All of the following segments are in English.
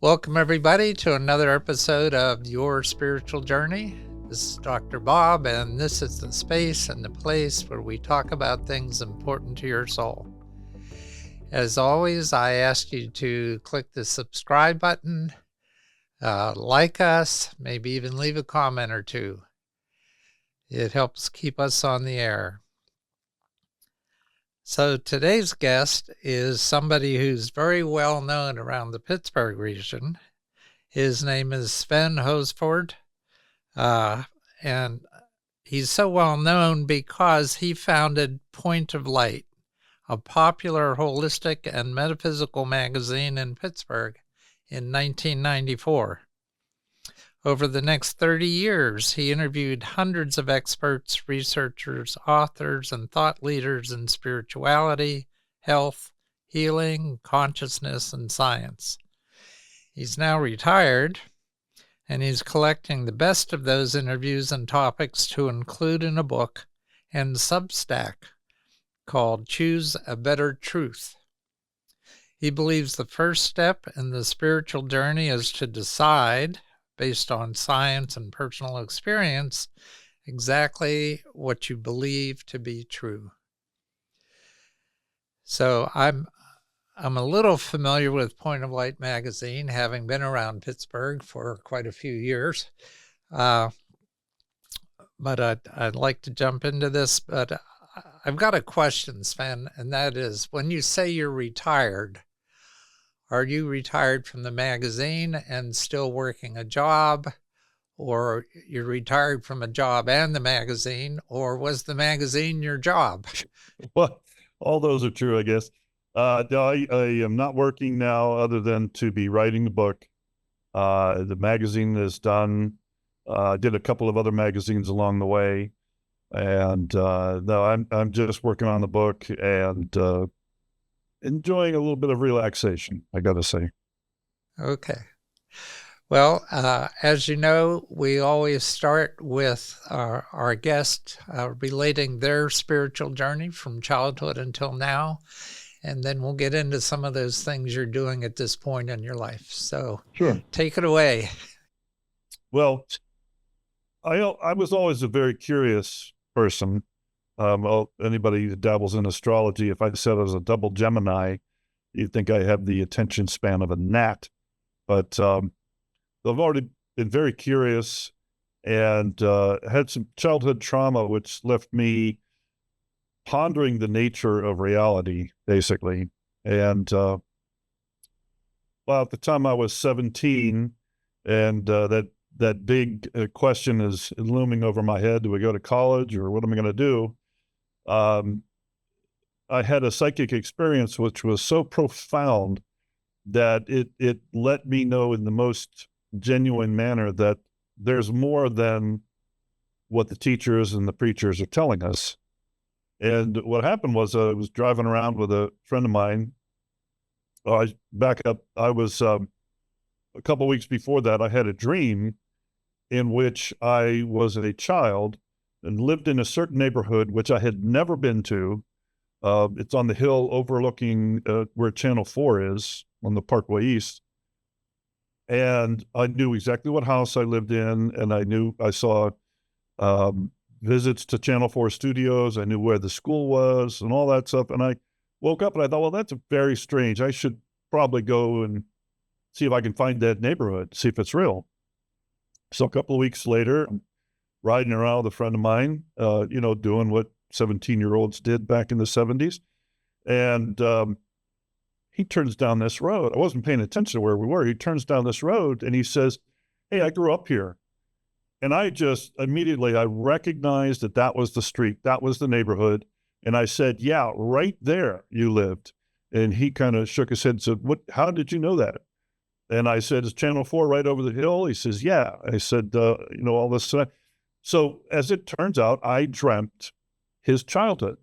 Welcome, everybody, to another episode of Your Spiritual Journey. This is Dr. Bob, and this is the space and the place where we talk about things important to your soul. As always, I ask you to click the subscribe button, like us, maybe even leave a comment or two. It helps keep us on the air. So today's guest is somebody who's very well known around the Pittsburgh region. His name is Sven Hosford, and he's so well known because he founded Point of Light, a popular holistic and metaphysical magazine in Pittsburgh in 1994. Over the next 30 years, he interviewed hundreds of experts, researchers, authors, and thought leaders in spirituality, health, healing, consciousness, and science. He's now retired, and he's collecting the best of those interviews and topics to include in a book and Substack called Choose a Better Truth. He believes the first step in the spiritual journey is to decide, based on science and personal experience, exactly what you believe to be true. So I'm a little familiar with Point of Light magazine, having been around Pittsburgh for quite a few years. But I'd like to jump into this, but I've got a question, Sven, and that is, when you say you're retired, are you retired from the magazine and still working a job, or you're retired from a job and the magazine, or was the magazine your job? Well, all those are true, I guess. No, I am not working now other than to be writing the book. The magazine is done. I did a couple of other magazines along the way. And no, I'm just working on the book and enjoying a little bit of relaxation, I got to say. Okay. Well, as you know, we always start with our guest relating their spiritual journey from childhood until now, and then we'll get into some of those things you're doing at this point in your life. So Sure. Take it away. Well, I was always a very curious person. Anybody that dabbles in astrology, if I said I was a double Gemini, you'd think I have the attention span of a gnat. But I've already been very curious and had some childhood trauma, which left me pondering the nature of reality, basically. And well, at the time I was 17, and that big question is looming over my head: do I go to college, or what am I going to do? I had a psychic experience which was so profound that it let me know in the most genuine manner that there's more than what the teachers and the preachers are telling us. And what happened was I was driving around with a friend of mine. I was a couple of weeks before that, I had a dream in which I was a child and lived in a certain neighborhood which I had never been to. It's on the hill overlooking where Channel 4 is on the Parkway East. And I knew exactly what house I lived in, and I saw visits to Channel 4 studios. I knew where the school was and all that stuff. And I woke up and I thought, well, that's very strange. I should probably go and see if I can find that neighborhood, see if it's real. So a couple of weeks later, I'm riding around with a friend of mine, doing what 17-year-olds did back in the 70s. And he turns down this road. I wasn't paying attention to where we were. He turns down this road and he says, "Hey, I grew up here." And I just immediately, I recognized that was the street, that was the neighborhood. And I said, "Yeah, right there you lived." And he kind of shook his head and said, "How did you know that?" And I said, "Is Channel 4 right over the hill?" He says, "Yeah." I said, all this. So as it turns out, I dreamt his childhood.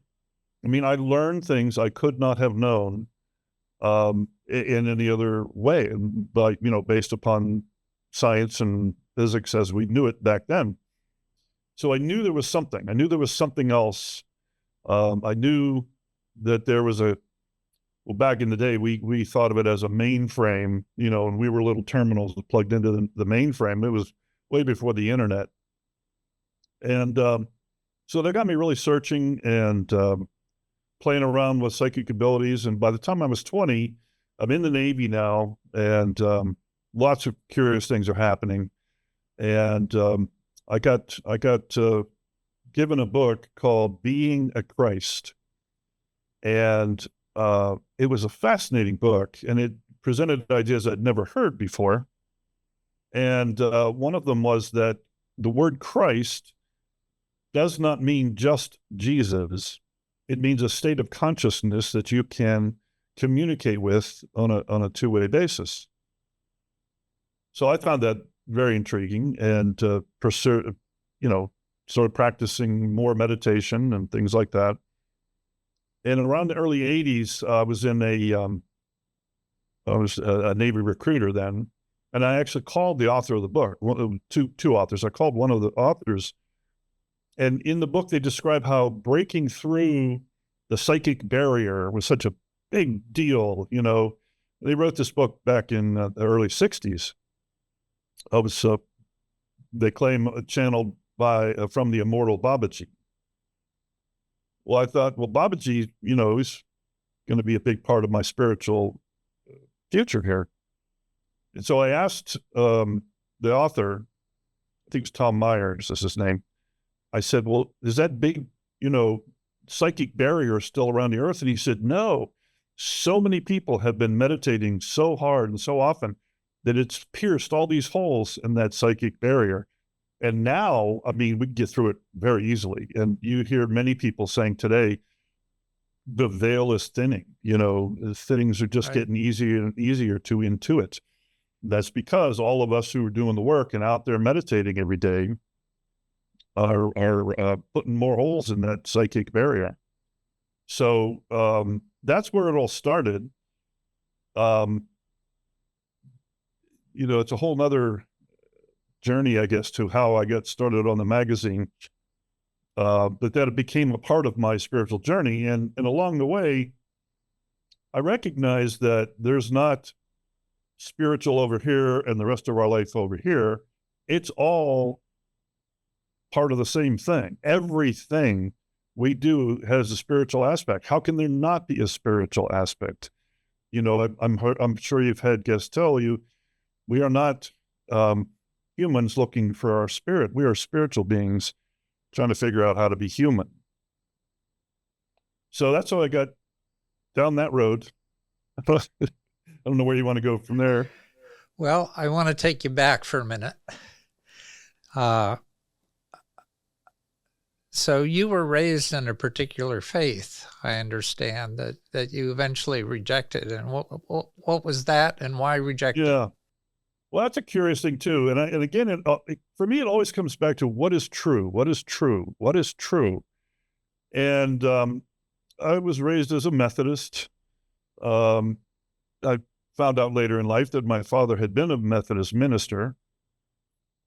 I mean, I learned things I could not have known in any other way, but, based upon science and physics as we knew it back then. So I knew there was something. I knew there was something else. I knew that there was Well, back in the day, we thought of it as a mainframe, and we were little terminals that plugged into the mainframe. It was way before the internet. And so they got me really searching and playing around with psychic abilities. And by the time I was 20, I'm in the Navy now, and lots of curious things are happening. And I got given a book called Being a Christ. And it was a fascinating book, and it presented ideas I'd never heard before. And one of them was that the word Christ does not mean just Jesus. It means a state of consciousness that you can communicate with on a two-way basis. So I found that very intriguing, and pursue, sort of practicing more meditation and things like that. And around the early 80s, I was a Navy recruiter then, and I actually called the author of the book, two authors. I called one of the authors, and in the book they describe how breaking through the psychic barrier was such a big deal. They wrote this book back in the early 60s. It was, they claim, channeled from the immortal Babaji. Well, I thought, Babaji, is going to be a big part of my spiritual future here. And so I asked the author, I think it was Tom Meyer, is his name. I said, well, is that big, psychic barrier still around the earth? And he said, no. So many people have been meditating so hard and so often that it's pierced all these holes in that psychic barrier. And now, we can get through it very easily. And you hear many people saying today, the veil is thinning. Things are just getting easier and easier to intuit. That's because all of us who are doing the work and out there meditating every day are putting more holes in that psychic barrier. So that's where it all started. It's a whole nother journey, I guess, to how I got started on the magazine. But that it became a part of my spiritual journey. And along the way, I recognized that there's not spiritual over here and the rest of our life over here. It's all part of the same thing. Everything we do has a spiritual aspect. How can there not be a spiritual aspect? I'm sure you've had guests tell you, we are not humans looking for our spirit. We are spiritual beings trying to figure out how to be human. So that's how I got down that road. I don't know where you want to go from there. Well, I want to take you back for a minute. So you were raised in a particular faith, I understand, that you eventually rejected. And what was that, and why rejected? Yeah. Well, that's a curious thing too. And again, for me, it always comes back to what is true. What is true? What is true? And I was raised as a Methodist. I found out later in life that my father had been a Methodist minister.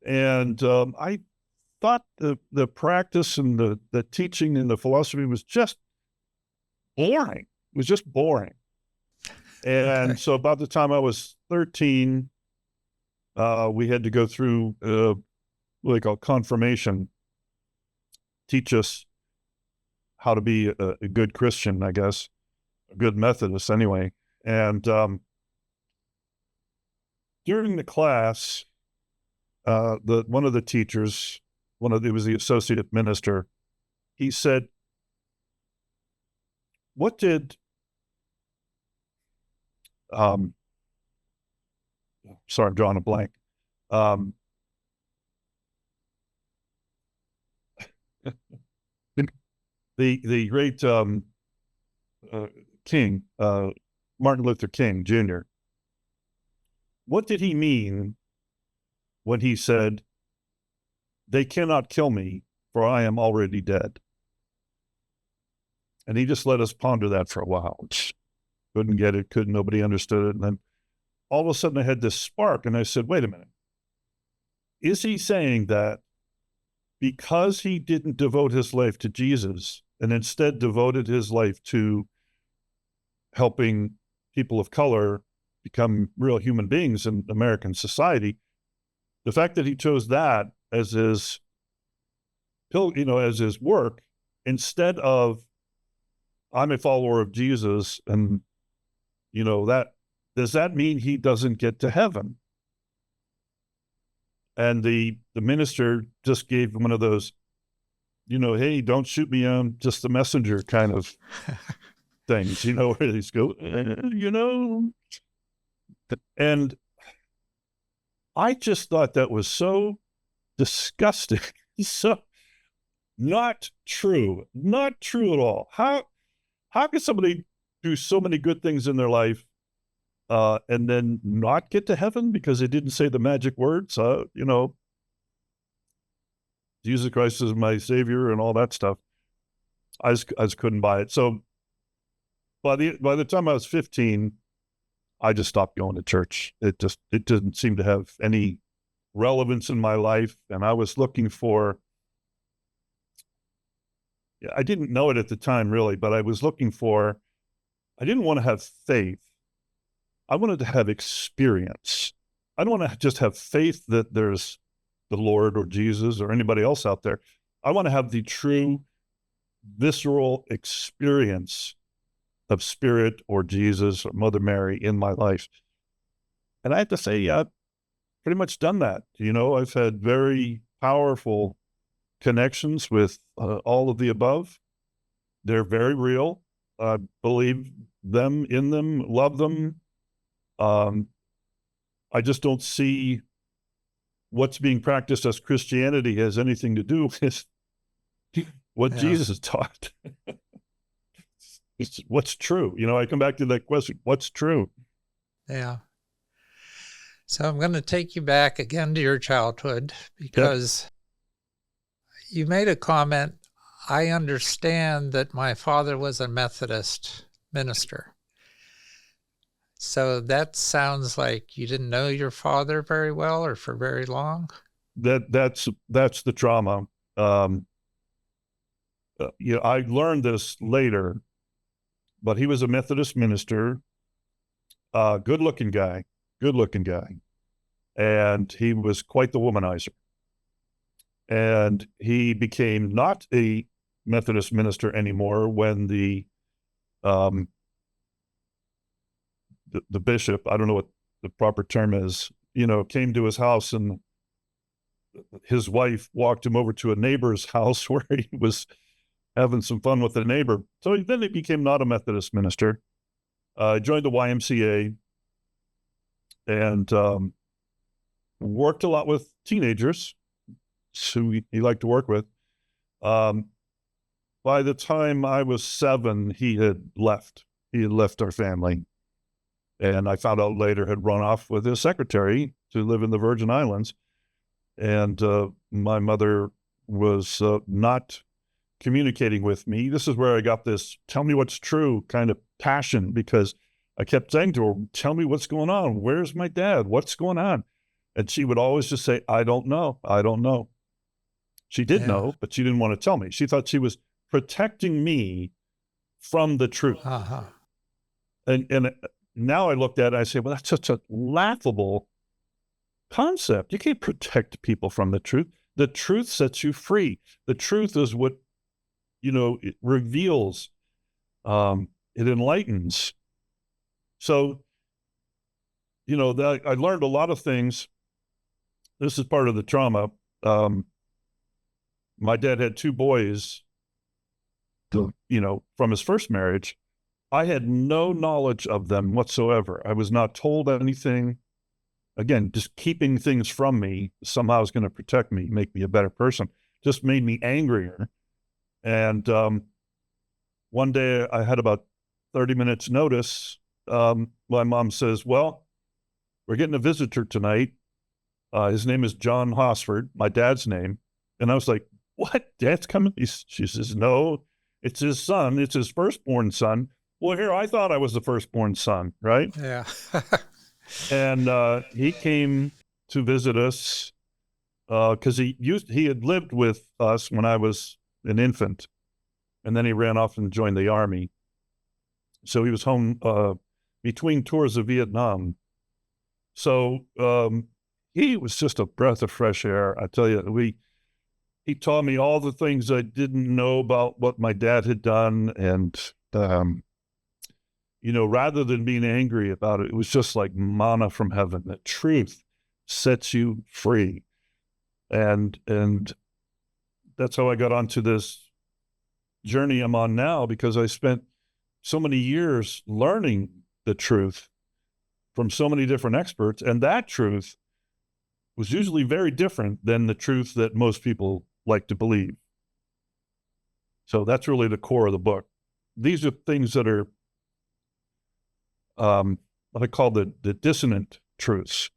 And I thought the practice and the teaching and the philosophy was just boring. It was just boring. And so about the time I was 13, we had to go through what they call confirmation, teach us how to be a good Christian, I guess, a good Methodist anyway. And during the class, one of the teachers, it was the associate minister, he said, what did sorry, I'm drawing a blank. The great King, Martin Luther King Jr., what did he mean when he said, "They cannot kill me, for I am already dead"? And he just let us ponder that for a while. Couldn't get it, nobody understood it. And then all of a sudden I had this spark, and I said, wait a minute. Is he saying that because he didn't devote his life to Jesus and instead devoted his life to helping people of color become real human beings in American society. The fact that he chose that as his, as his work, instead of I'm a follower of Jesus, and that, does that mean he doesn't get to heaven? And the minister just gave him one of those, hey, don't shoot me, I'm just a messenger kind of things, where they just go, and I just thought that was so disgusting. So not true at all. How can somebody do so many good things in their life and then not get to heaven because they didn't say the magic words? Jesus Christ is my savior and all that stuff. I just couldn't buy it. So by the time I was 15, I just stopped going to church. It didn't seem to have any relevance in my life. And I was looking for, I didn't know it at the time really, but I was looking for, I didn't want to have faith. I wanted to have experience. I don't want to just have faith that there's the Lord or Jesus or anybody else out there. I want to have the true visceral experience of Spirit or Jesus or Mother Mary in my life. And I have to say, I've pretty much done that. I've had very powerful connections with all of the above. They're very real. I believe them, in them, love them. I just don't see what's being practiced as Christianity has anything to do with what Jesus taught. It's what's true. I come back to that question, what's true? Yeah. So I'm going to take you back again to your childhood because you made a comment. I understand that my father was a Methodist minister. So that sounds like you didn't know your father very well or for very long. That's the trauma. I learned this later, but he was a Methodist minister, good-looking guy, and he was quite the womanizer. And he became not a Methodist minister anymore when the bishop, I don't know what the proper term is, came to his house, and his wife walked him over to a neighbor's house where he was having some fun with a neighbor. So then he became not a Methodist minister, joined the YMCA, and worked a lot with teenagers who he liked to work with. By the time I was 7, he had left. He had left our family. And I found out later had run off with his secretary to live in the Virgin Islands. And my mother was not communicating with me. This is where I got this tell me what's true kind of passion, because I kept saying to her, tell me what's going on. Where's my dad? What's going on? And she would always just say, I don't know. She did know, but she didn't want to tell me. She thought she was protecting me from the truth. Uh-huh. And now I looked at it, I say, well, that's such a laughable concept. You can't protect people from the truth. The truth sets you free. The truth is what, it reveals, it enlightens. So, I learned a lot of things. This is part of the trauma. My dad had 2 boys, from his first marriage. I had no knowledge of them whatsoever. I was not told anything. Again, just keeping things from me somehow is going to protect me, make me a better person. Just made me angrier. And one day I had about 30 minutes notice. My mom says, well, we're getting a visitor tonight. His name is John Hosford, my dad's name. And I was like, what? Dad's coming? She says, no, it's his son. It's his firstborn son. Well, here, I thought I was the firstborn son, right? Yeah. And he came to visit us because he had lived with us when I was an infant, and then he ran off and joined the Army. So he was home between tours of Vietnam. So he was just a breath of fresh air. I tell you, he taught me all the things I didn't know about what my dad had done. And, rather than being angry about it, it was just like manna from heaven. The truth sets you free. And that's how I got onto this journey I'm on now, because I spent so many years learning the truth from so many different experts. And that truth was usually very different than the truth that most people like to believe. So that's really the core of the book. These are things that are what I call the dissonant truths.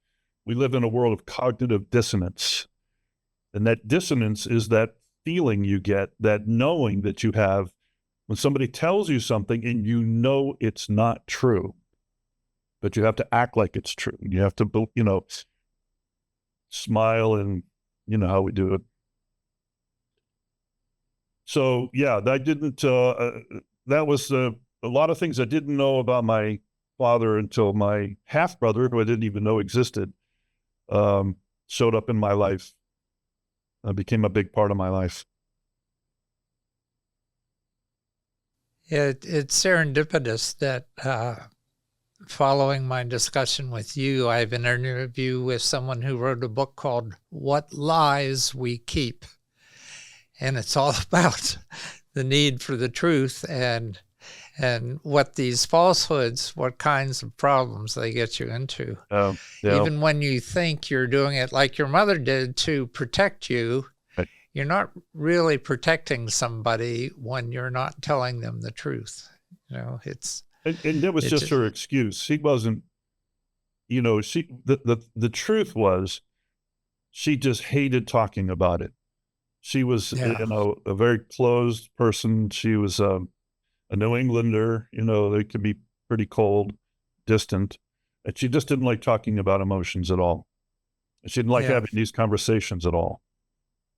We live in a world of cognitive dissonance. And that dissonance is that feeling you get, that knowing that you have when somebody tells you something and you know it's not true, but you have to act like it's true. You have to, smile, and you know how we do it. So yeah, that was a lot of things I didn't know about my father until my half brother, who I didn't even know existed, showed up in my life. Became a big part of my life. It's serendipitous that following my discussion with you, I have an interview with someone who wrote a book called What Lies We Keep. And it's all about the need for the truth and what these falsehoods, what kinds of problems they get you into. Yeah. Even when you think you're doing it like your mother did to protect you, right. You're not really protecting somebody when you're not telling them the truth. It's and that was just her excuse. She wasn't, the truth was she just hated talking about it. She was, a very closed person. She was a New Englander, they could be pretty cold, distant. And she just didn't like talking about emotions at all. She didn't like having these conversations at all.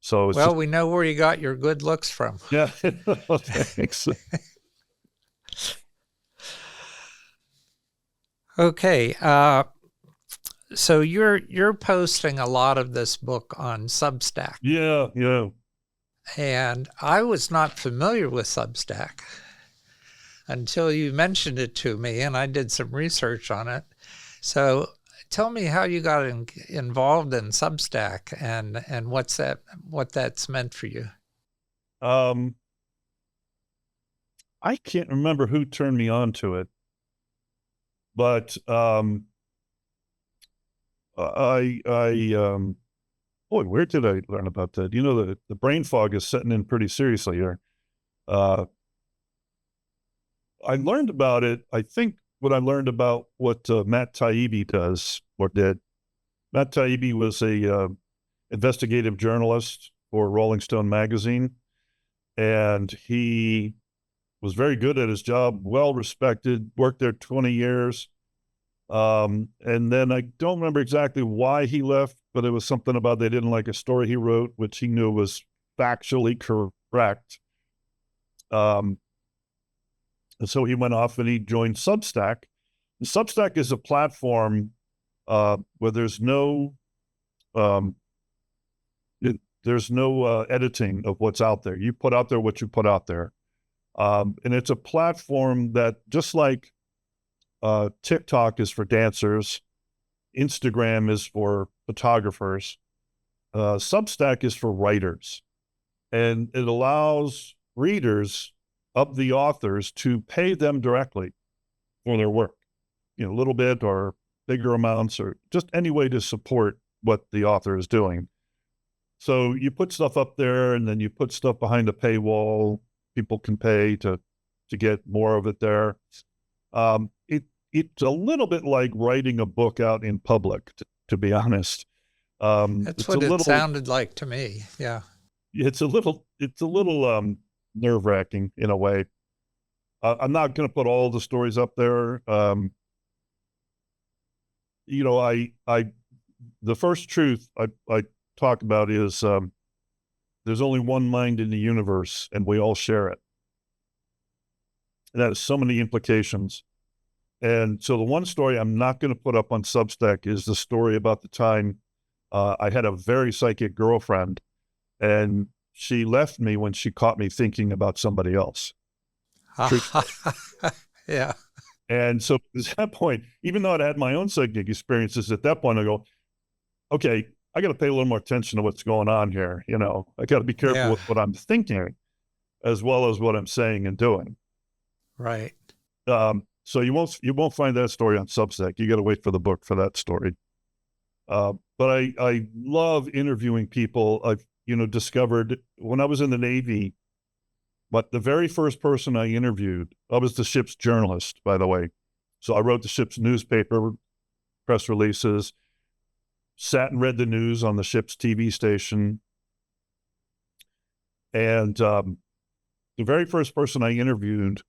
So it's we know where you got your good looks from. Yeah. Thanks. Okay. So you're posting a lot of this book on Substack. Yeah. And I was not familiar with Substack until you mentioned it to me, and I did some research on it. So tell me how you got involved in Substack and what that's meant for you. I can't remember who turned me on to it, but boy, where did I learn about that? The brain fog is setting in pretty seriously here. I learned about it, I think, when I learned about what Matt Taibbi does or did. Matt Taibbi was a investigative journalist for Rolling Stone magazine, and he was very good at his job, well respected, worked there 20 years. And then I don't remember exactly why he left, but it was something about they didn't like a story he wrote, which he knew was factually correct. And so he went off and he joined Substack. And Substack is a platform where there's no editing of what's out there. You put out there what you put out there. And it's a platform that, just like TikTok is for dancers, Instagram is for photographers, Substack is for writers. And it allows readers of the authors to pay them directly for their work, a little bit or bigger amounts, or just any way to support what the author is doing. So you put stuff up there, and then you put stuff behind a paywall. People can pay to get more of it there. It's a little bit like writing a book out in public, to be honest. That's what it sounded like to me. Yeah. It's a little nerve-wracking in a way. I'm not going to put all the stories up there. The first truth I talk about is there's only one mind in the universe, and we all share it. And that has so many implications. And so the one story I'm not going to put up on Substack is the story about the time I had a very psychic girlfriend, and she left me when she caught me thinking about somebody else. True story. Yeah. And so at that point, even though I'd had my own psychic experiences, at that point I go, okay, I got to pay a little more attention to what's going on here. You know, I got to be careful with what I'm thinking as well as what I'm saying and doing. Right. So you won't find that story on Substack. You got to wait for the book for that story. But I love interviewing people. I've, discovered when I was in the Navy, but the very first person I interviewed, I was the ship's journalist, by the way. So I wrote the ship's newspaper, press releases, sat and read the news on the ship's TV station. And the very first person I interviewed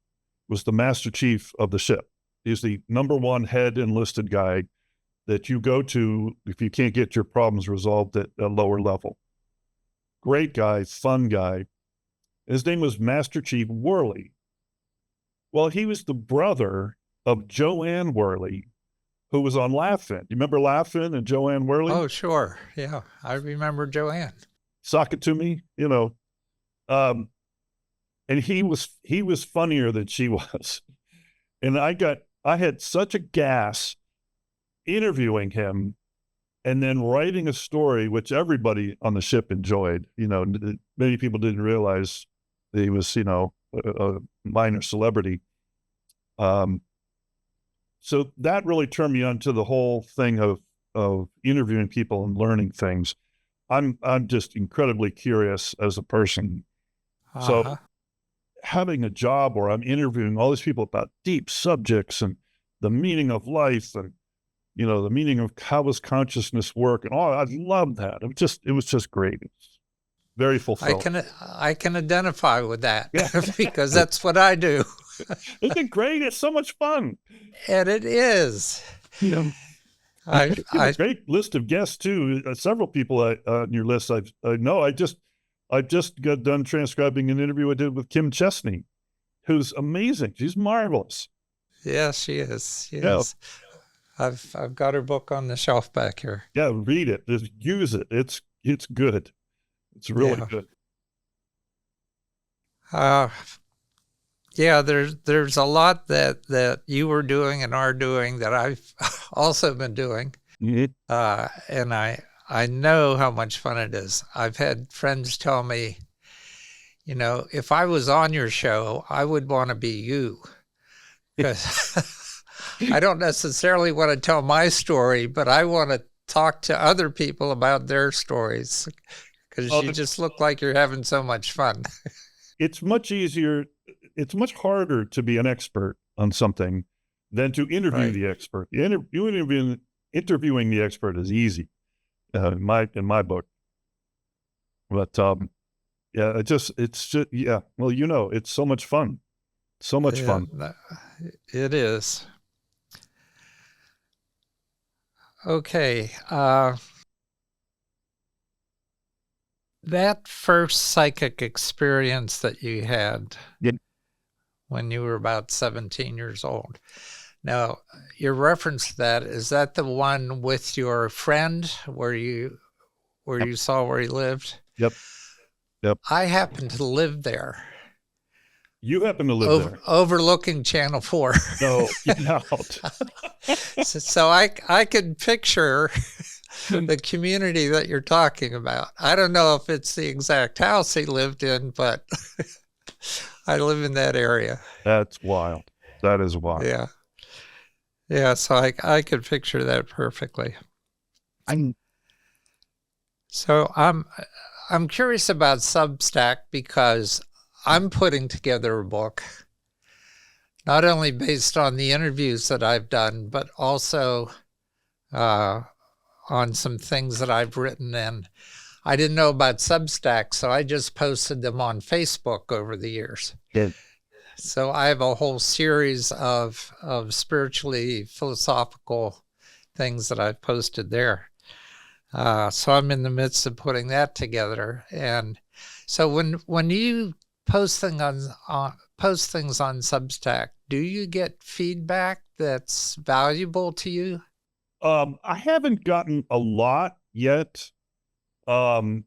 was the Master Chief of the ship. He's the number one head enlisted guy that you go to if you can't get your problems resolved at a lower level. Great guy, fun guy. His name was Master Chief Worley. Well, he was the brother of Joanne Worley, who was on Laugh-In. You remember Laugh-In and Joanne Worley? Oh, sure. Yeah, I remember Joanne. Sock it to me, and he was funnier than she was. And I had such a gas interviewing him and then writing a story, which everybody on the ship enjoyed. Many people didn't realize that he was, a minor celebrity. So that really turned me on to the whole thing of interviewing people and learning things. I'm just incredibly curious as a person. So having a job where I'm interviewing all these people about deep subjects and the meaning of life and, the meaning of how does consciousness work, and I love that. It was just great. It's very fulfilling. I can identify with that because that's what I do. Isn't it great? It's so much fun. And it is. I have a great list of guests too. Several people on your list I know. I just got done transcribing an interview I did with Kim Chesney, who's amazing. She's marvelous. Yeah, she is. She is. I've got her book on the shelf back here. Yeah, read it. Just use it. It's good. It's really good. There's a lot that you were doing and are doing that I've also been doing. Mm-hmm. And I know how much fun it is. I've had friends tell me, if I was on your show, I would want to be you. Because I don't necessarily want to tell my story, but I want to talk to other people about their stories because you just look like you're having so much fun. It's much easier. It's much harder to be an expert on something than to interview the expert. Interviewing the expert is easy in my book. But it's just well, it's so much fun. So much fun. It is. Okay. That first psychic experience that you had when you were about 17 years old. Now, your reference to that, is that the one with your friend where you saw where he lived? Yep. I happen to live there. You happen to live there? Overlooking Channel 4. No, you don't. So I could picture the community that you're talking about. I don't know if it's the exact house he lived in, but I live in that area. That's wild. That is wild. Yeah. Yeah, so I could picture that perfectly. So I'm curious about Substack because I'm putting together a book, not only based on the interviews that I've done, but also on some things that I've written. And I didn't know about Substack, so I just posted them on Facebook over the years. Yeah. So I have a whole series of spiritually philosophical things that I've posted there. So I'm in the midst of putting that together. And so when you post things post things on Substack, do you get feedback that's valuable to you? I haven't gotten a lot yet. I mean,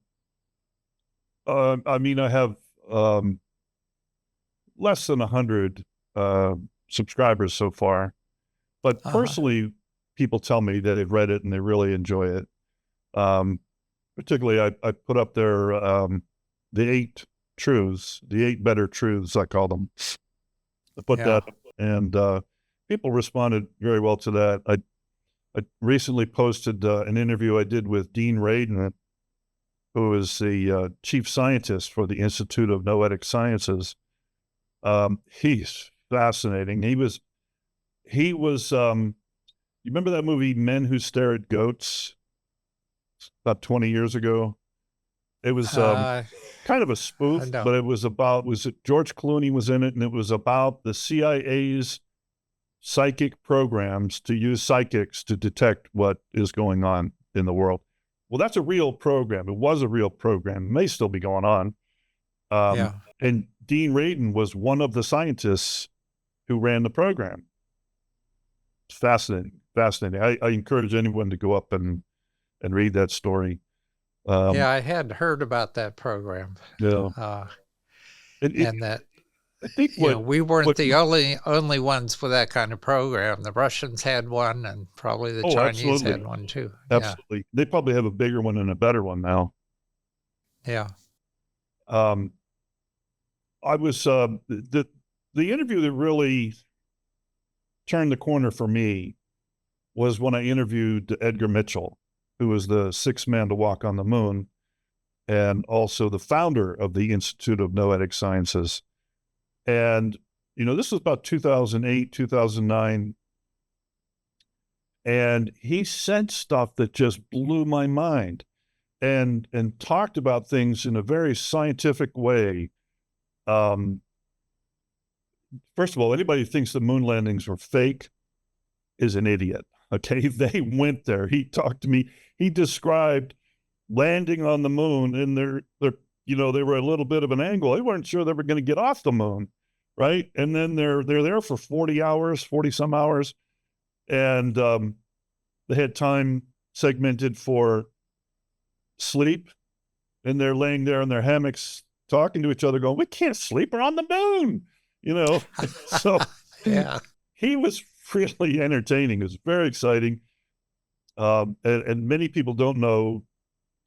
I have less than 100 subscribers so far, but personally, people tell me that they've read it and they really enjoy it. Particularly, I put up there the 8 truths, the 8 better truths, I call them. I put that, and people responded very well to that. I recently posted an interview I did with Dean Radin, who is the chief scientist for the Institute of Noetic Sciences. He's fascinating. He was, you remember that movie, Men Who Stare at Goats? About 20 years ago. It was kind of a spoof, but it was about, George Clooney was in it, and it was about the CIA's psychic programs to use psychics to detect what is going on in the world. Well, that's a real program. It was a real program. It may still be going on. And Dean Radin was one of the scientists who ran the program. It's fascinating, fascinating. I encourage anyone to go up and read that story. I had heard about that program. Yeah. And that, I think we weren't the only ones with that kind of program. The Russians had one, and probably the Chinese had one too. Absolutely. Yeah. They probably have a bigger one and a better one now. Yeah. I was, the interview that really turned the corner for me was when I interviewed Edgar Mitchell, who was the sixth man to walk on the moon, and also the founder of the Institute of Noetic Sciences. And, this was about 2008, 2009. And he said stuff that just blew my mind and talked about things in a very scientific way. First of all, anybody who thinks the moon landings were fake is an idiot. Okay. They went there. He talked to me. He described landing on the moon, and they were a little bit of an angle. They weren't sure they were going to get off the moon. Right. And then they're there for 40 some hours. And they had time segmented for sleep. And they're laying there in their hammocks talking to each other, going, we can't sleep. We're on the moon. So he was really entertaining. It was very exciting. And many people don't know,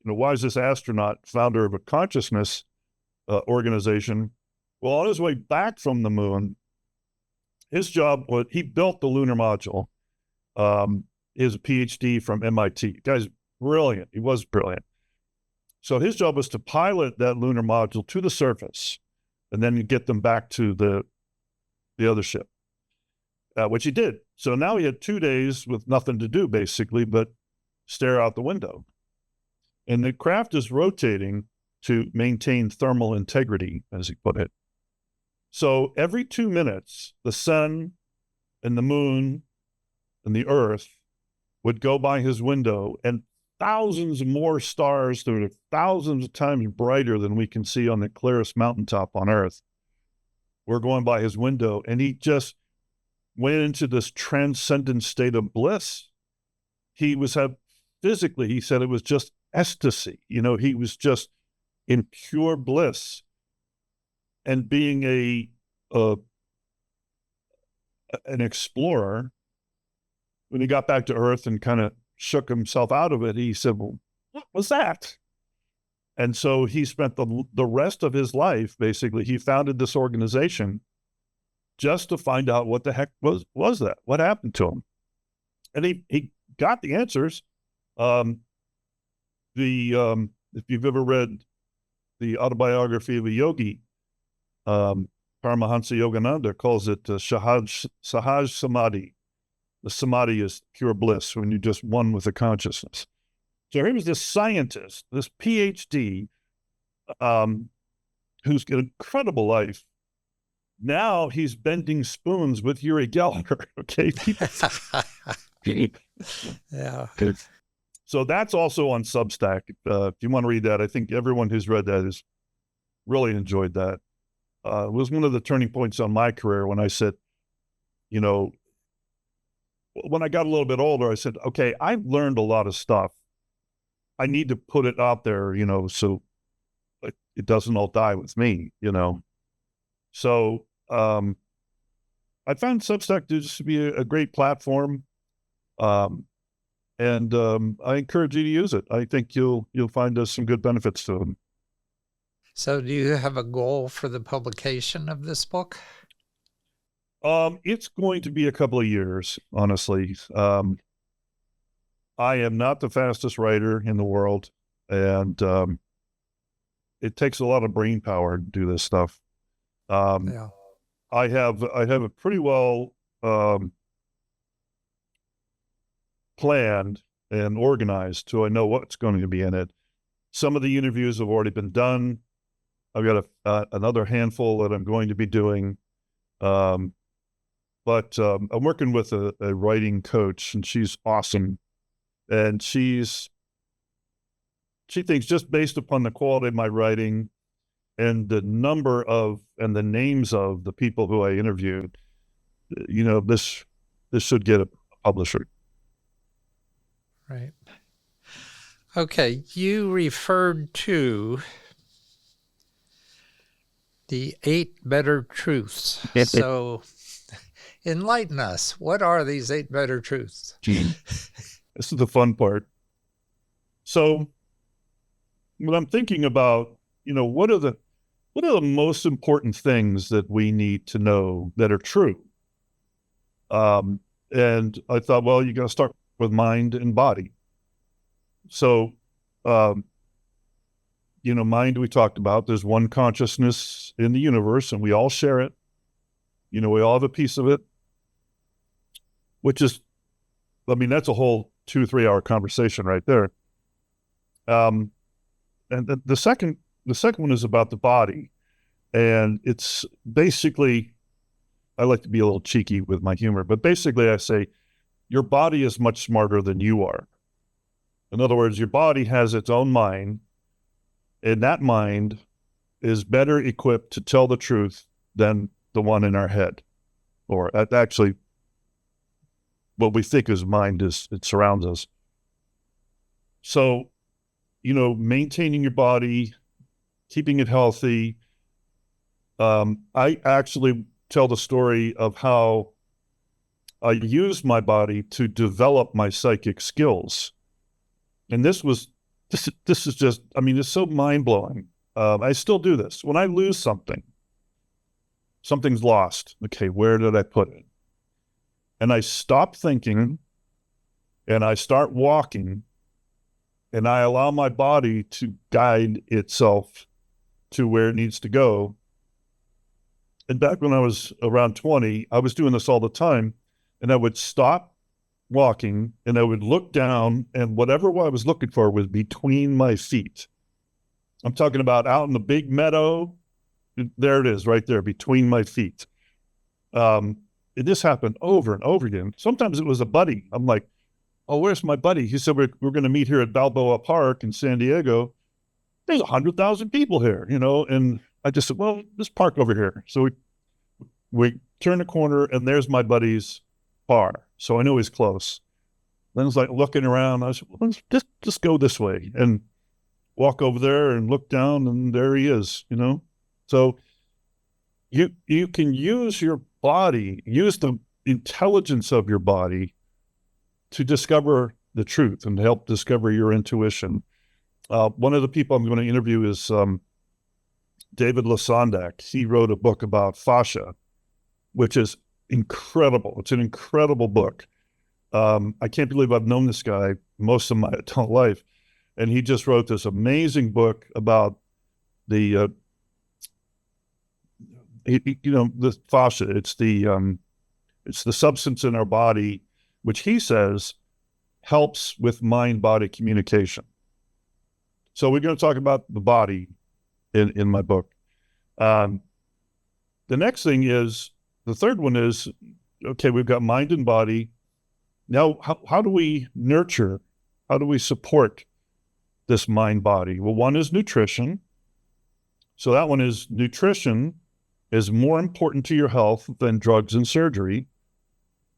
why is this astronaut founder of a consciousness organization? Well, on his way back from the moon, his job was, he built the lunar module. He has a PhD from MIT. The guy's brilliant. He was brilliant. So his job was to pilot that lunar module to the surface and then get them back to the other ship, which he did. So now he had 2 days with nothing to do, basically, but stare out the window. And the craft is rotating to maintain thermal integrity, as he put it. So every 2 minutes, the sun and the moon and the earth would go by his window, and thousands more stars that are thousands of times brighter than we can see on the clearest mountaintop on earth were going by his window. And he just went into this transcendent state of bliss. He was physically, he said it was just ecstasy. He was just in pure bliss. And being an explorer, when he got back to Earth and kind of shook himself out of it, he said, well, what was that? And so he spent the rest of his life, basically, he founded this organization just to find out what the heck was that? What happened to him? And he got the answers. If you've ever read the autobiography of a yogi, Paramahansa Yogananda calls it Sahaj Samadhi. The Samadhi is pure bliss, when you're just one with the consciousness. So here was this scientist, this PhD, who's got an incredible life. Now he's bending spoons with Uri Geller. Okay. Yeah. So that's also on Substack. If you want to read that, I think everyone who's read that has really enjoyed that. was one of the turning points on my career when I said, you know, when I got a little bit older, I said, okay, I've learned a lot of stuff. I need to put it out there, so it doesn't all die with me, So I found Substack to just be a great platform. And I encourage you to use it. I think you'll find some good benefits to them. So do you have a goal for the publication of this book? It's going to be a couple of years, honestly. I am not the fastest writer in the world, and it takes a lot of brain power to do this stuff. Yeah. I have a pretty well planned and organized, so I know what's going to be in it. Some of the interviews have already been done. I've got another handful that I'm going to be doing. But I'm working with a writing coach, and she's awesome. And she thinks, just based upon the quality of my writing and the number of and the names of the people who I interviewed, this should get a publisher. Right. Okay, you referred to the 8 better truths. So enlighten us. What are these 8 better truths? This is the fun part. So when I'm thinking about, what are the most important things that we need to know that are true? And I thought, well, you got to start with mind and body. So, mind we talked about, there's one consciousness in the universe and we all share it. We all have a piece of it, which is, that's a whole 2-3 hour conversation right there. And the second one is about the body. And it's basically, I like to be a little cheeky with my humor, but basically I say, your body is much smarter than you are. In other words, your body has its own mind, and that mind is better equipped to tell the truth than the one in our head. Or actually, what we think is mind it surrounds us. So, maintaining your body, keeping it healthy. I actually tell the story of how I used my body to develop my psychic skills. And this is just, it's so mind-blowing. I still do this. When I lose something's lost. Okay, where did I put it? And I stop thinking and I start walking and I allow my body to guide itself to where it needs to go. And back when I was around 20, I was doing this all the time, and I would stop walking and I would look down, and whatever I was looking for was between my feet. I'm talking about out in the big meadow. There it is right there between my feet. This happened over and over again. Sometimes it was a buddy. I'm like, oh, where's my buddy? He said, we're going to meet here at Balboa Park in San Diego. There's 100,000 people here, and I just said, well, let's park over here. So we turn the corner and there's my buddy's bar. So I knew he's close. Then I was like looking around. I said, well, let's just go this way and walk over there and look down, and there he is, So you can use your body, use the intelligence of your body to discover the truth and help discover your intuition. One of the people I'm going to interview is David Lasondak. He wrote a book about fascia, which is incredible. It's an incredible book. I can't believe I've known this guy most of my adult life. And he just wrote this amazing book about the fascia. It's the substance in our body, which he says helps with mind-body communication. So we're going to talk about the body in my book. The next thing is, the third one is, okay, we've got mind and body. Now, how do we nurture? How do we support this mind-body? Well, one is nutrition. So that one is nutrition is more important to your health than drugs and surgery.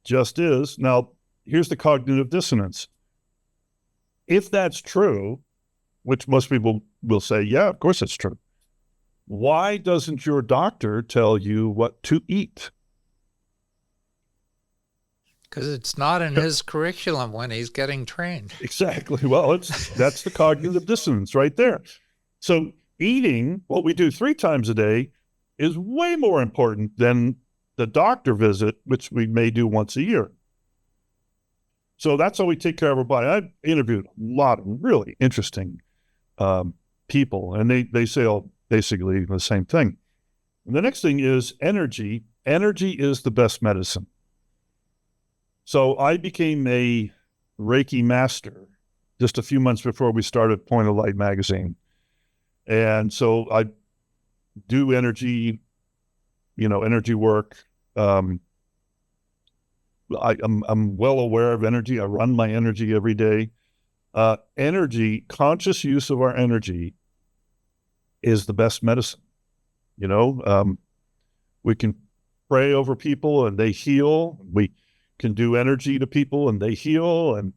Just is. Now, here's the cognitive dissonance. If that's true, which most people will say, yeah, of course it's true, why doesn't your doctor tell you what to eat? Because it's not in his curriculum when he's getting trained. Exactly. Well, that's the cognitive dissonance right there. So eating what we do 3 times a day is way more important than the doctor visit, which we may do once a year. So that's how we take care of our body. I've interviewed a lot of really interesting people, and they say all basically the same thing. And the next thing is energy. Energy is the best medicine. So I became a Reiki master just a few months before we started Point of Light magazine. And so I do energy, energy work. I'm well aware of energy. I run my energy every day. Energy, conscious use of our energy is the best medicine. We can pray over people and they heal. We can do energy to people and they heal. And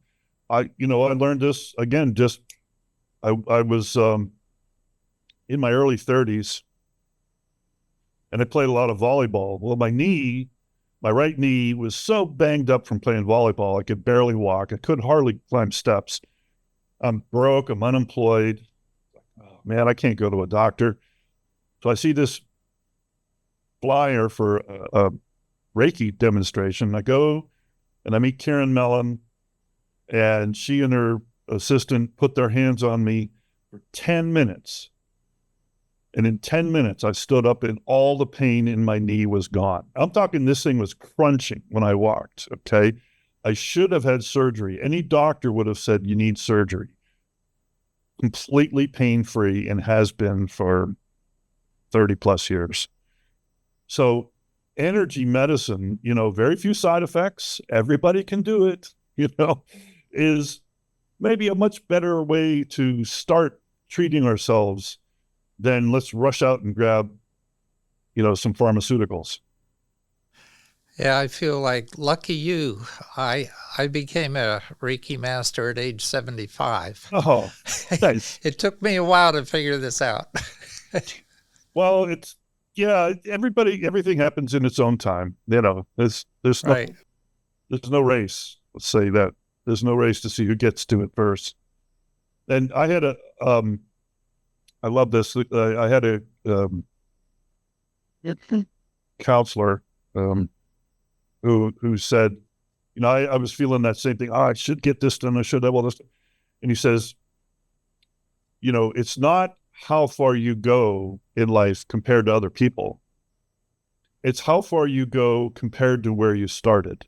I learned this again, I was in my early 30s and I played a lot of volleyball. Well, my right knee was so banged up from playing volleyball, I could barely walk. I could hardly climb steps. I'm broke, I'm unemployed. Oh, man, I can't go to a doctor. So I see this flyer for a Reiki demonstration. I go and I meet Karen Mellon, and she and her assistant put their hands on me for 10 minutes. And in 10 minutes, I stood up and all the pain in my knee was gone. I'm talking this thing was crunching when I walked, okay? I should have had surgery. Any doctor would have said, you need surgery. Completely pain-free and has been for 30 plus years. So energy medicine, very few side effects. Everybody can do it, is maybe a much better way to start treating ourselves than let's rush out and grab, some pharmaceuticals. Yeah, I feel like lucky you. I became a Reiki master at age 75. Oh, nice. It took me a while to figure this out. Well, everything happens in its own time. There's Right. no race. Let's say that there's no race to see who gets to it first. And I had I love this. I had a counselor who said, I was feeling that same thing. I should get this done. I should have all this. And he says, it's not how far you go in life compared to other people. It's how far you go compared to where you started.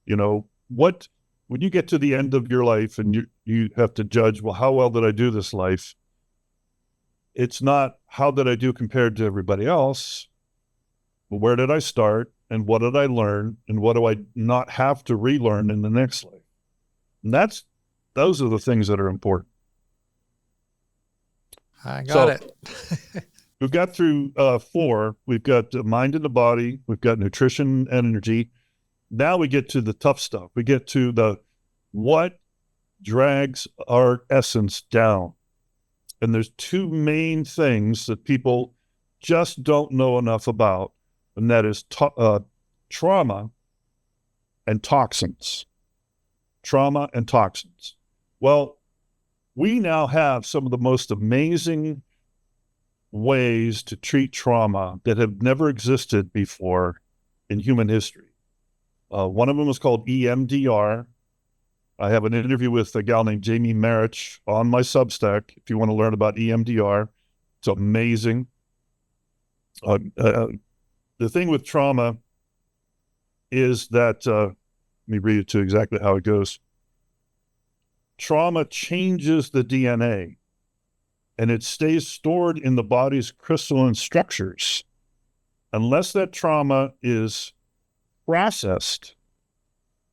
When you get to the end of your life and you have to judge, well, how well did I do this life? It's not how did I do compared to everybody else, but where did I start and what did I learn and what do I not have to relearn in the next life? And those are the things that are important. I got it. We've got through 4. We've got the mind and the body. We've got nutrition and energy. Now we get to the tough stuff. We get to what drags our essence down. And there's 2 main things that people just don't know enough about, and that is trauma and toxins. Trauma and toxins. Well, we now have some of the most amazing ways to treat trauma that have never existed before in human history. One of them is called EMDR. I have an interview with a gal named Jamie Marich on my Substack if you want to learn about EMDR. It's amazing. The thing with trauma is that, let me read it to exactly how it goes. Trauma changes the DNA and it stays stored in the body's crystalline structures. Unless that trauma is processed,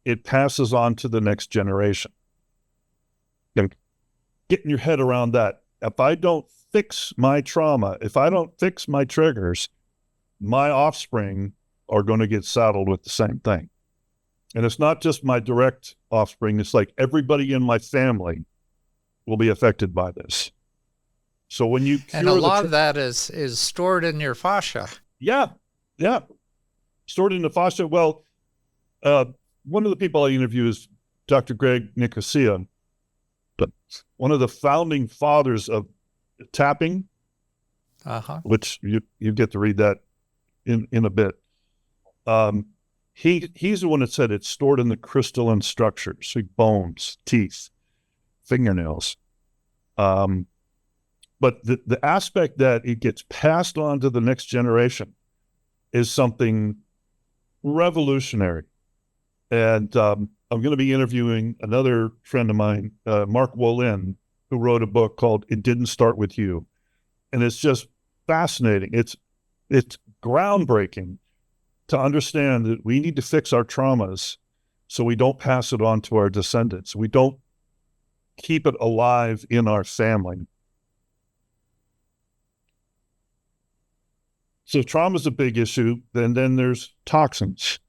it passes on to the next generation. Getting your head around that. If I don't fix my trauma, if I don't fix my triggers, my offspring are going to get saddled with the same thing. And it's not just my direct offspring. It's like everybody in my family will be affected by this. So when you cure and a lot of that is stored in your fascia. Yeah. Stored in the fascia. Well, one of the people I interview is Dr. Greg Nicosia, but one of the founding fathers of tapping, which you get to read that in a bit. He's the one that said it's stored in the crystalline structures, like bones, teeth, fingernails. But the aspect that it gets passed on to the next generation is something revolutionary. And I'm going to be interviewing another friend of mine, Mark Wolin, who wrote a book called It Didn't Start With You. And it's just fascinating. It's groundbreaking to understand that we need to fix our traumas so we don't pass it on to our descendants. We don't keep it alive in our family. So trauma is a big issue. Then there's toxins.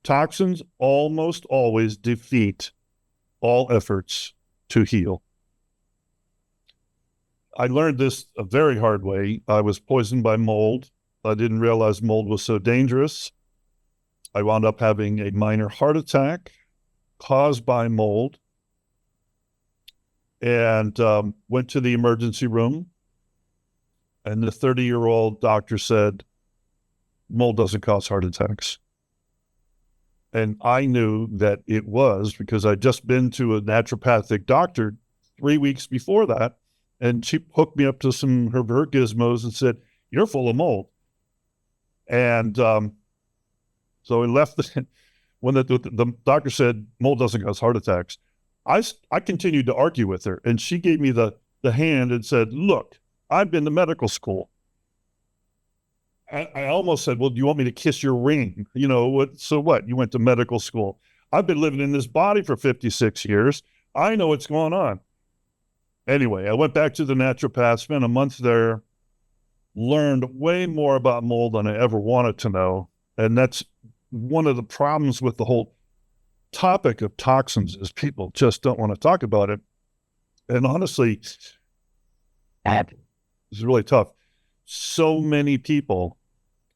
Toxins almost always defeat all efforts to heal. I learned this a very hard way. I was poisoned by mold. I didn't realize mold was so dangerous. I wound up having a minor heart attack caused by mold, and went to the emergency room. And the 30-year-old doctor said, mold doesn't cause heart attacks. And I knew that it was because I'd just been to a naturopathic doctor 3 weeks before that. And she hooked me up to some of her gizmos and said, you're full of mold. And so we left. When the doctor said mold doesn't cause heart attacks, I continued to argue with her. And she gave me the hand and said, look, I've been to medical school. I almost said, well, do you want me to kiss your ring? You know, so what? You went to medical school. I've been living in this body for 56 years. I know what's going on. Anyway, I went back to the naturopath, spent a month there, learned way more about mold than I ever wanted to know. And that's one of the problems with the whole topic of toxins is people just don't want to talk about it. And honestly, it's really tough. So many people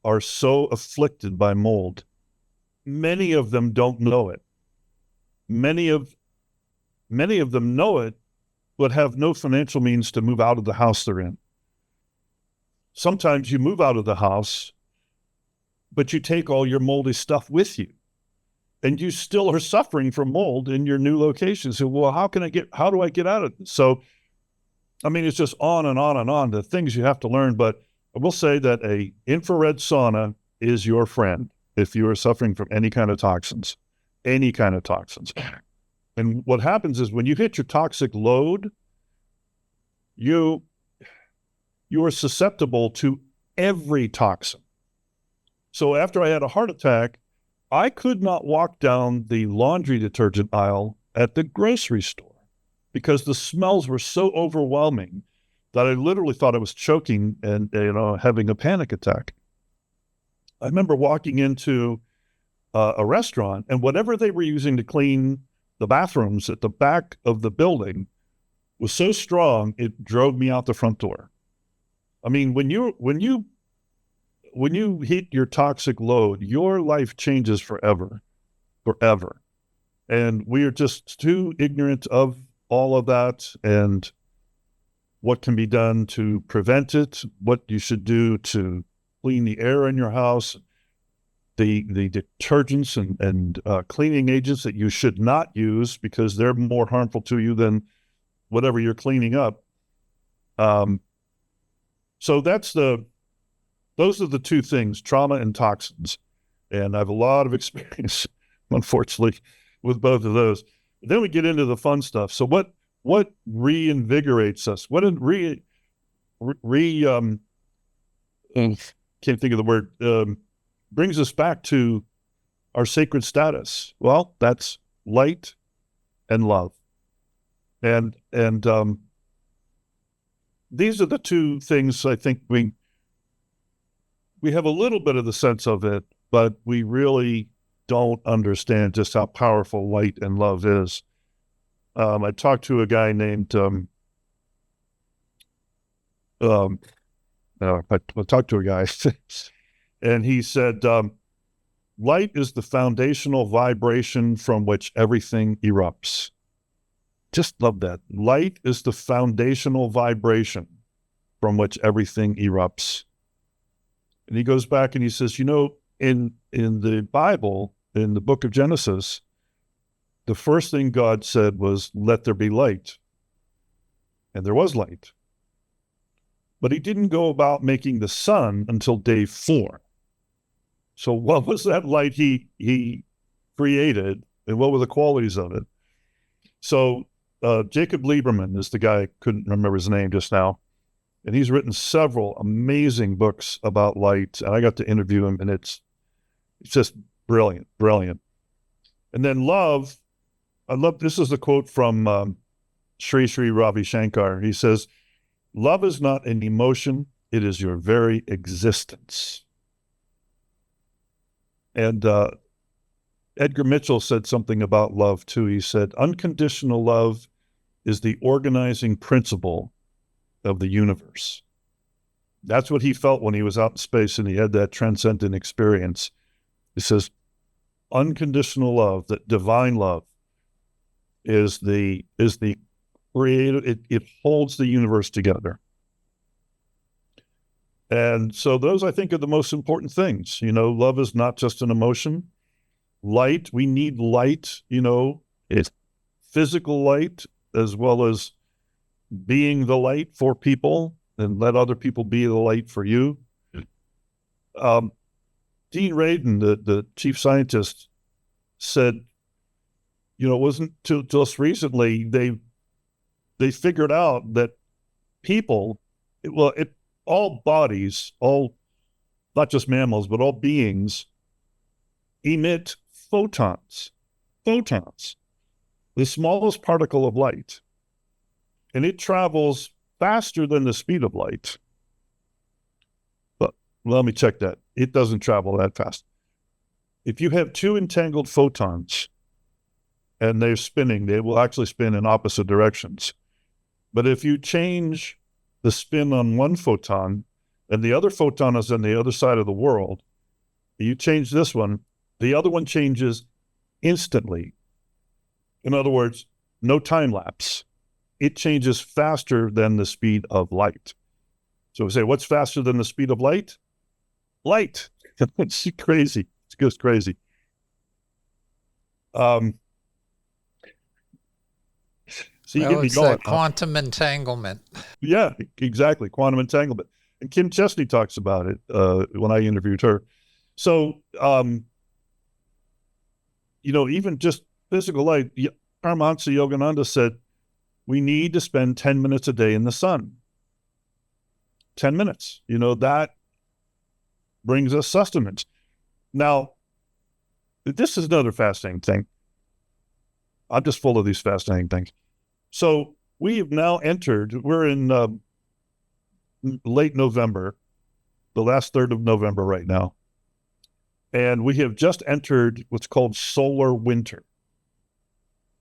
are so afflicted by mold. Many of them don't know it. Many of them know it, but have no financial means to move out of the house they're in. Sometimes you move out of the house, but you take all your moldy stuff with you, and you still are suffering from mold in your new location. So, well, how do I get out of this? So, I mean, it's just on and on and on, the things you have to learn. But I will say that a infrared sauna is your friend if you are suffering from any kind of toxins. And what happens is when you hit your toxic load, you are susceptible to every toxin. So after I had a heart attack, I could not walk down the laundry detergent aisle at the grocery store because the smells were so overwhelming that I literally thought I was choking and having a panic attack. I remember walking into a restaurant, and whatever they were using to clean the bathrooms at the back of the building was so strong it drove me out the front door. I mean, when you hit your toxic load, your life changes forever. And we are just too ignorant of all of that and what can be done to prevent it, what you should do to clean the air in your house, the detergents and cleaning agents that you should not use because they're more harmful to you than whatever you're cleaning up. So those are the two things, trauma and toxins. And I have a lot of experience, unfortunately, with both of those. Then we get into the fun stuff. So what reinvigorates us? What can't think of the word, brings us back to our sacred status? Well, that's light and love. And these are the two things I think we have a little bit of the sense of it, but we really don't understand just how powerful light and love is. I talked to a guy named, I talked to a guy and he said, light is the foundational vibration from which everything erupts. Just love that. Light is the foundational vibration from which everything erupts. And he goes back and he says, in the Bible, in the book of Genesis, the first thing God said was, let there be light. And there was light. But he didn't go about making the sun until day 4. So what was that light he created, and what were the qualities of it? So Jacob Lieberman is the guy, I couldn't remember his name just now, and he's written several amazing books about light, and I got to interview him, and it's just brilliant. And then love, this is a quote from Sri Sri Ravi Shankar. He says, love is not an emotion, it is your very existence. And Edgar Mitchell said something about love too. He said, unconditional love is the organizing principle of the universe. That's what he felt when he was out in space and he had that transcendent experience. He says, unconditional love, that divine love, is the creative, it holds the universe together. And so those, I think, are the most important things. Love is not just an emotion. Light, we need light, it's physical light as well as being the light for people, and let other people be the light for you. Dean Radin, the chief scientist, said, it wasn't till just recently they figured out that people, all bodies, not just mammals, but all beings emit photons, the smallest particle of light. And it travels faster than the speed of light. But let me check that. It doesn't travel that fast. If you have 2 entangled photons and they're spinning, they will actually spin in opposite directions. But if you change the spin on one photon and the other photon is on the other side of the world, you change this one, the other one changes instantly. In other words, no time lapse. It changes faster than the speed of light. So we say, what's faster than the speed of light? Light. It's crazy. It's just crazy. So it's that quantum entanglement. Yeah, exactly. Quantum entanglement. And Kim Chesney talks about it when I interviewed her. So, even just physical light, Paramahansa Yogananda said, we need to spend 10 minutes a day in the sun. 10 minutes. That brings us sustenance. Now, this is another fascinating thing. I'm just full of these fascinating things. So we have now we're in late November, the last third of November right now. And we have just entered what's called solar winter.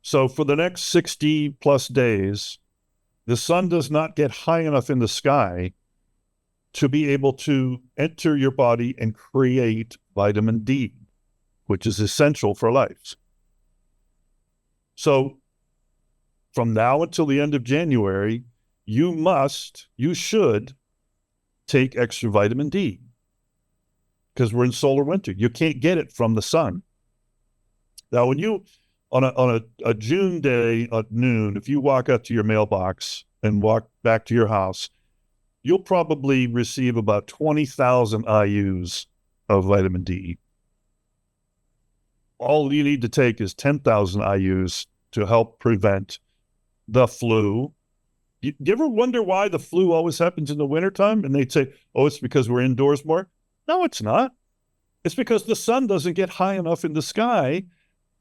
So for the next 60 plus days, the sun does not get high enough in the sky to be able to enter your body and create vitamin D, which is essential for life. So from now until the end of January, you should take extra vitamin D because we're in solar winter. You can't get it from the sun. Now, when you, on a June day at noon, if you walk up to your mailbox and walk back to your house, you'll probably receive about 20,000 IUs of vitamin D. All you need to take is 10,000 IUs to help prevent the flu. You ever wonder why the flu always happens in the wintertime? And they'd say, oh, it's because we're indoors more. No, it's not. It's because the sun doesn't get high enough in the sky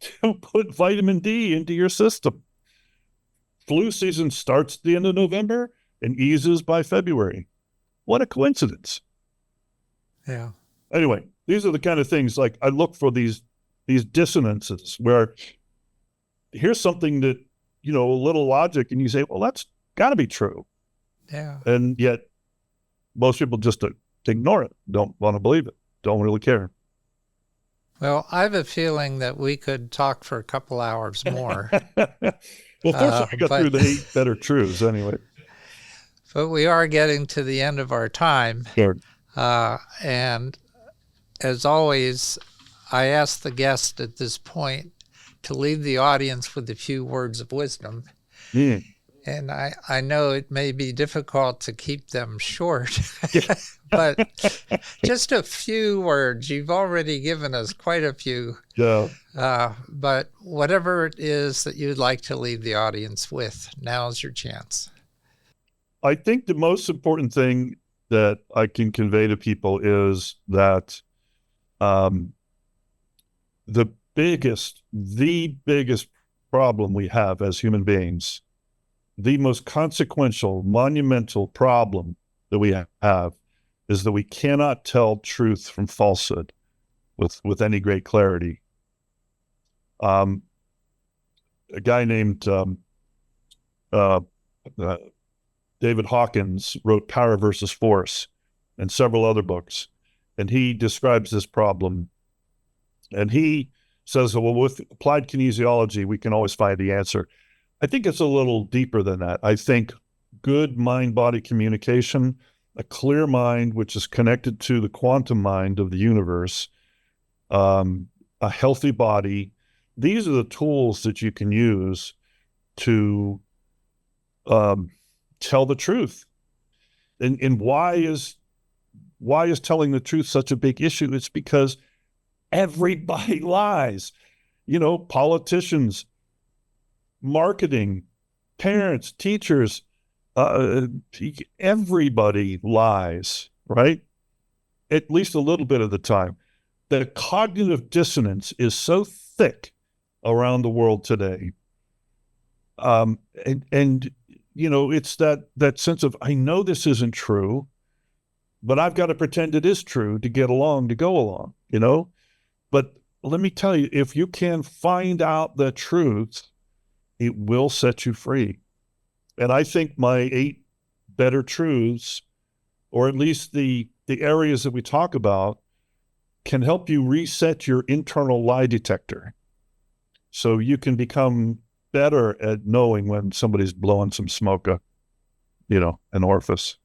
to put vitamin D into your system. Flu season starts at the end of November and eases by February. What a coincidence. Yeah. Anyway, these are the kind of things like I look for these dissonances where here's something that, a little logic, and you say, well, that's got to be true. Yeah. And yet most people just ignore it, don't want to believe it, don't really care. Well, I have a feeling that we could talk for a couple hours more. Well, fortunately, I got But through the 8 better truths anyway. but we are getting to the end of our time. Sure. And as always, I ask the guest at this point to leave the audience with a few words of wisdom. Mm. And I know it may be difficult to keep them short, but just a few words. You've already given us quite a few. Yeah. But whatever it is that you'd like to leave the audience with, now's your chance. I think the most important thing that I can convey to people is that the biggest problem we have as human beings, the most consequential, monumental problem that we have is that we cannot tell truth from falsehood with any great clarity. A guy named David Hawkins wrote Power versus Force and several other books, and he describes this problem. And he says, well, with applied kinesiology, we can always find the answer. I think it's a little deeper than that. I think good mind-body communication, a clear mind, which is connected to the quantum mind of the universe, a healthy body, these are the tools that you can use to tell the truth. And why is telling the truth such a big issue? It's because everybody lies. Politicians, marketing, parents, teachers, everybody lies, right? At least a little bit of the time. The cognitive dissonance is so thick around the world today. It's that sense of, I know this isn't true, but I've got to pretend it is true to get along, to go along, But let me tell you, if you can find out the truth, it will set you free. And I think my 8 better truths, or at least the areas that we talk about, can help you reset your internal lie detector so you can become better at knowing when somebody's blowing some smoke up, an orifice.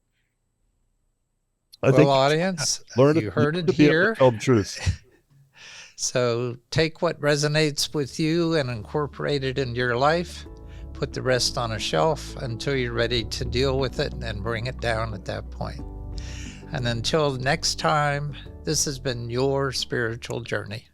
I think audience, you heard it to be able here. to tell the truth. So take what resonates with you and incorporate it into your life. Put the rest on a shelf until you're ready to deal with it, and then bring it down at that point. And until next time, this has been your spiritual journey.